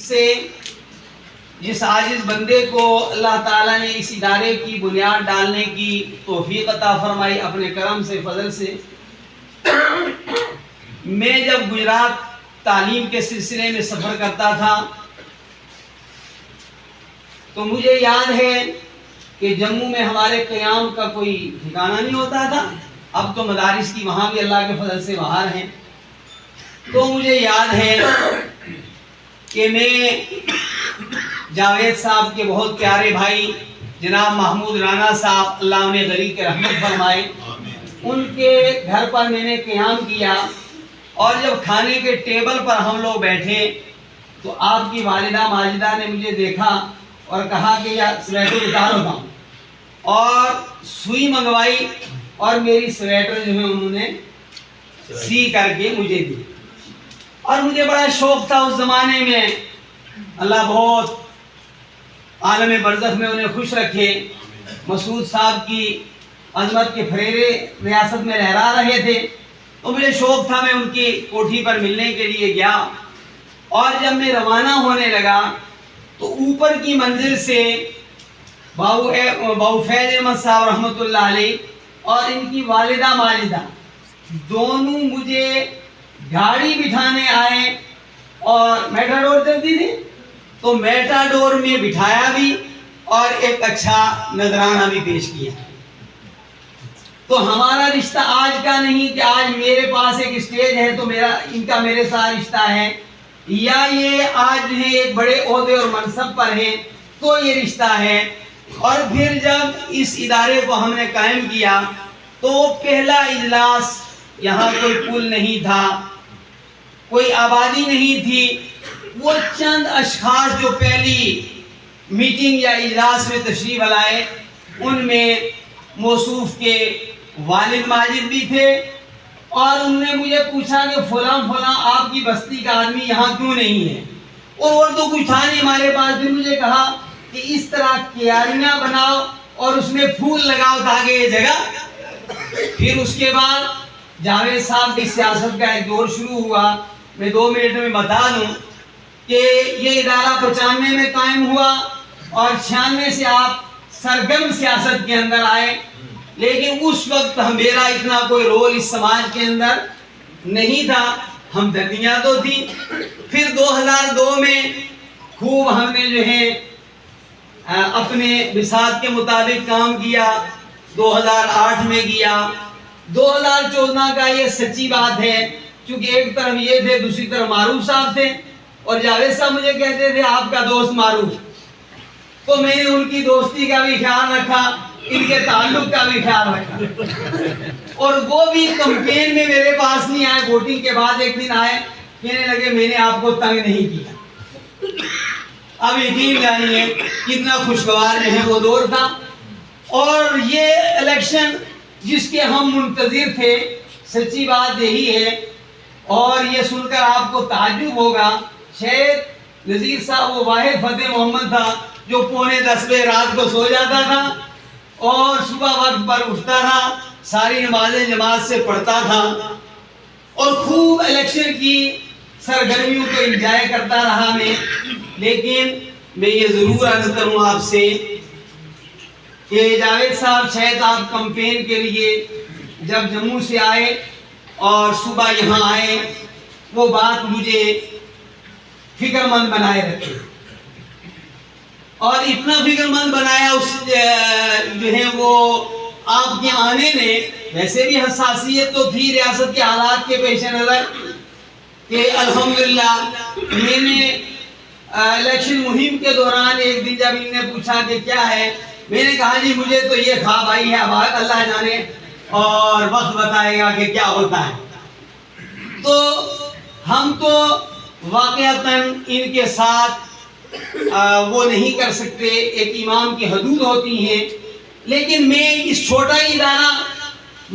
سے جس عاجز بندے کو اللہ تعالیٰ نے اس ادارے کی بنیاد ڈالنے کی توفیق عطا فرمائی اپنے کرم سے، فضل سے۔ میں جب گجرات تعلیم کے سلسلے میں سفر کرتا تھا تو مجھے یاد ہے کہ جموں میں ہمارے قیام کا کوئی ٹھکانہ نہیں ہوتا تھا۔ اب تو مدارس کی وہاں بھی اللہ کے فضل سے باہر ہیں۔ تو مجھے یاد ہے کہ میں جاوید صاحب کے بہت پیارے بھائی جناب محمود رانا صاحب، اللہ انہیں غریق رحمت فرمائے، ان کے گھر پر میں نے قیام کیا، اور جب کھانے کے ٹیبل پر ہم لوگ بیٹھے تو آپ کی والدہ ماجدہ نے مجھے دیکھا اور کہا کہ یا سویٹر اتار ہوتا ہوں، اور سوئی منگوائی اور میری سویٹر جو ہے انہوں نے سی کر کے مجھے دی۔ اور مجھے بڑا شوق تھا اس زمانے میں، اللہ بہت عالم برزخ میں انہیں خوش رکھے، مسعود صاحب کی عظمت کے پھریرے ریاست میں لہرا رہے تھے، تو مجھے شوق تھا، میں ان کی کوٹھی پر ملنے کے لیے گیا، اور جب میں روانہ ہونے لگا تو اوپر کی منزل سے باؤ فیض احمد صاحب رحمۃ اللہ علیہ اور ان کی والدہ ماجدہ دونوں مجھے گاڑی بٹھانے آئے، اور میٹاڈور چلتی تھی تو میٹاڈور میں بٹھایا بھی اور ایک اچھا نذرانہ بھی پیش کیا۔ تو ہمارا رشتہ آج کا نہیں کہ آج میرے پاس ایک اسٹیج ہے تو ان کا میرے ساتھ رشتہ ہے، یا یہ آج ہے ایک بڑے عہدے اور منصب پر ہے تو یہ رشتہ ہے۔ اور پھر جب اس ادارے کو ہم نے قائم کیا تو پہلا اجلاس، یہاں کوئی پل نہیں تھا، کوئی آبادی نہیں تھی، وہ چند اشخاص جو پہلی میٹنگ یا اجلاس میں تشریف لائے ان میں موصوف کے والد ماجد بھی تھے، اور انہوں نے مجھے پوچھا کہ فلاں آپ کی بستی کا آدمی یہاں کیوں نہیں ہے، اور تو کچھ تھا نہیں ہمارے پاس۔ پھر مجھے کہا کہ اس طرح کیاریاں بناؤ اور اس میں پھول لگاؤ تاکہ یہ جگہ۔ پھر اس کے بعد جاوید صاحب کی سیاست کا ایک دور شروع ہوا۔ میں 2 منٹ میں بتا دوں کہ یہ ادارہ 95 میں قائم ہوا اور 96 سے آپ سرگرم سیاست کے اندر آئے، لیکن اس وقت میرا اتنا کوئی رول اس سماج کے اندر نہیں تھا، ہمدردیاں تو تھی۔ پھر 2002 میں خوب ہم نے جو ہے اپنے بساط کے مطابق کام کیا، 2008 میں کیا، 2014 کا یہ سچی بات ہے، کیونکہ ایک طرف یہ تھے، دوسری طرف معروف صاحب تھے، اور جاوید صاحب مجھے کہتے تھے آپ کا دوست معروف، تو میں نے ان کی دوستی کا بھی خیال رکھا، ان کے تعلق کا بھی خیال رکھا، اور وہ بھی کمپین میں میرے پاس نہیں آئے، ووٹنگ کے بعد ایک دن آئے، کہنے لگے میں نے آپ کو تنگ نہیں کیا۔ اب یقین جانیے کتنا خوشگوار جو ہے وہ دور تھا، اور یہ الیکشن جس کے ہم منتظر تھے، سچی بات یہی ہے، اور یہ سن کر آپ کو تعجب ہوگا، شاید نذیر صاحب وہ واحد فتح محمد تھا جو 9:45 بجے رات کو سو جاتا تھا اور صبح وقت پر اٹھتا تھا، ساری نمازیں جماعت سے پڑھتا تھا، اور خوب الیکشن کی سرگرمیوں کو انجوائے کرتا رہا میں۔ لیکن میں یہ ضرور عرض کروں آپ سے کہ جاوید صاحب شاید آپ کمپین کے لیے جب جموں سے آئے اور صبح یہاں آئے، وہ بات مجھے فکر مند بنائے رکھے، اور اتنا فکر مند بنایا اس جو ہے وہ آپ کے آنے نے۔ ویسے بھی حساسیت تو تھی ریاست کے حالات کے پیش نظر کہ الحمدللہ میں نے الیکشن مہم کے دوران ایک دن جب ان نے پوچھا کہ کیا ہے، میں نے کہا جی مجھے تو یہ خواب آئی ہے، اب اللہ جانے اور وقت بتائے گا کہ کیا ہوتا ہے۔ تو ہم تو واقعتاً ان کے ساتھ وہ نہیں کر سکتے، ایک امام کی حدود ہوتی ہیں، لیکن میں اس چھوٹا ہی ادارہ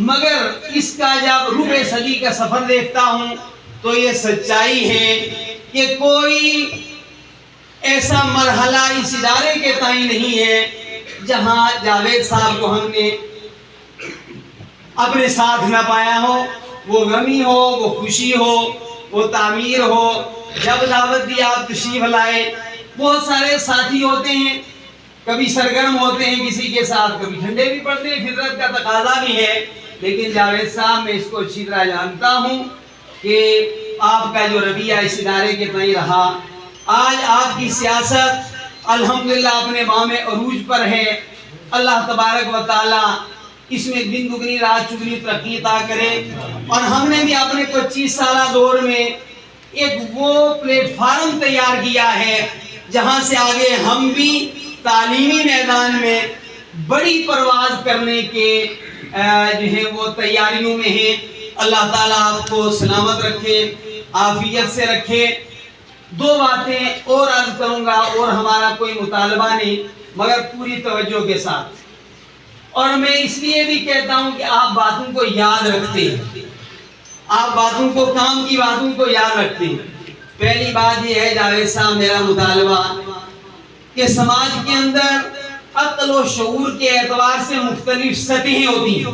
مگر اس کا جب ربع صدی کا سفر دیکھتا ہوں تو یہ سچائی ہے کہ کوئی ایسا مرحلہ اس ادارے کے تئیں نہیں ہے جہاں جاوید صاحب کو ہم نے اپنے ساتھ نہ پایا ہو، وہ غمی ہو، وہ خوشی ہو، وہ تعمیر ہو، جب دعوت دی آپ تشریف لائے. بہت سارے ساتھی ہوتے ہیں، کبھی سرگرم ہوتے ہیں کسی کے ساتھ، کبھی ٹھنڈے بھی پڑتے ہیں، فطرت کا تقاضا بھی ہے. لیکن جاوید صاحب میں اس کو اچھی طرح جانتا ہوں کہ آپ کا جو رویہ اس ادارے کے تئیں رہا، آج آپ کی سیاست الحمدللہ اپنے بام عروج پر ہے. اللہ تبارک و تعالی اس میں دن دگنی رات چگنی ترقی عطا کرے. اور ہم نے بھی اپنے 25 سالہ دور میں ایک وہ پلیٹ فارم تیار کیا ہے جہاں سے آگے ہم بھی تعلیمی میدان میں بڑی پرواز کرنے کے جو ہے وہ تیاریوں میں ہیں. اللہ تعالیٰ آپ کو سلامت رکھے، عافیت سے رکھے. 2 باتیں اور عرض کروں گا، اور ہمارا کوئی مطالبہ نہیں، مگر پوری توجہ کے ساتھ. اور میں اس لیے بھی کہتا ہوں کہ آپ باتوں کو یاد رکھتے ہیں، آپ باتوں کو، کام کی باتوں کو یاد رکھتے ہیں. پہلی بات یہ ہے جاوید صاحب، میرا مطالبہ کہ سماج کے اندر عقل و شعور کے اعتبار سے مختلف سطحیں ہوتی ہیں.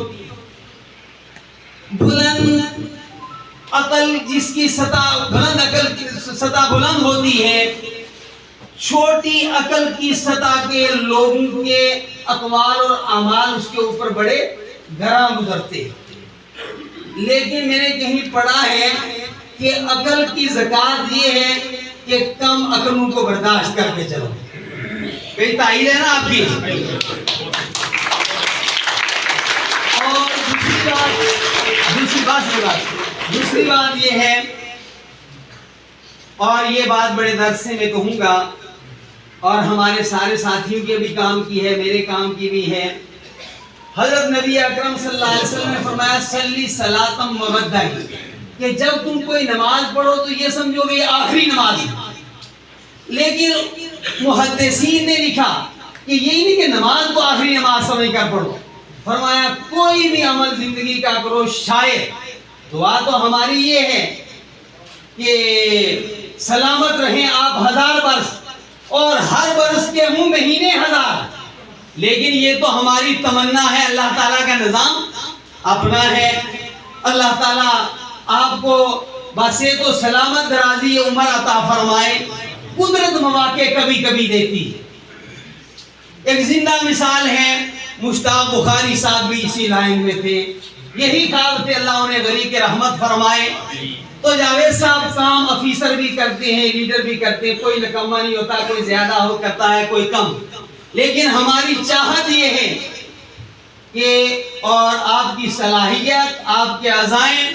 بلند عقل جس کی سطح بلند، عقل کی سطح بلند ہوتی ہے، چھوٹی عقل کی سطح کے لوگوں کے اقوال اور اعمال اس کے اوپر بڑے گراں گزرتے ہیں. لیکن میں نے کہیں پڑھا ہے کہ عقل کی زکات یہ ہے کہ کم عقلوں کو برداشت کر کے چلو. کئی تائید ہے نا آپ کی. اور دوسری بات یہ ہے، اور یہ بات بڑے درد سے میں کہوں گا، اور ہمارے سارے ساتھیوں کے بھی کام کی ہے، میرے کام کی بھی ہے. حضرت نبی اکرم صلی اللہ علیہ وسلم نے فرمایا صلی صلاۃ مودع، کہ جب تم کوئی نماز پڑھو تو یہ سمجھو کہ یہ آخری نماز ہے. لیکن محدثین نے لکھا کہ یہی نہیں کہ نماز کو آخری نماز سمجھ کر پڑھو، فرمایا کوئی بھی عمل زندگی کا کرو، شاید دعا تو ہماری یہ ہے کہ سلامت رہیں آپ 1000 برس، اور ہر برس کے منہ مہینے 1000. لیکن یہ تو ہماری تمنا ہے، اللہ تعالیٰ کا نظام اپنا ہے. اللہ تعالیٰ آپ کو بصحت و سلامت درازی عمر عطا فرمائے. قدرت مواقع کبھی کبھی دیتی ہے. ایک زندہ مثال ہے، مشتاق بخاری صاحب بھی اسی لائن میں تھے، یہی کام تھے، اللہ انہیں غریق کے رحمت فرمائے. تو جاوید صاحب کام افیسر بھی کرتے ہیں، لیڈر بھی کرتے ہیں، کوئی نکمہ نہیں ہوتا، کوئی زیادہ ہو کرتا ہے، کوئی کم. لیکن ہماری چاہت یہ ہے کہ، اور آپ کی صلاحیت، آپ کے عزائم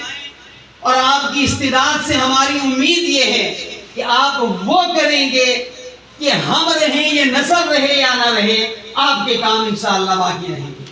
اور آپ کی استعداد سے ہماری امید یہ ہے کہ آپ وہ کریں گے کہ ہم رہیں، یہ نسل رہے یا نہ رہے، آپ کے کام انشاءاللہ باقی رہیں گے.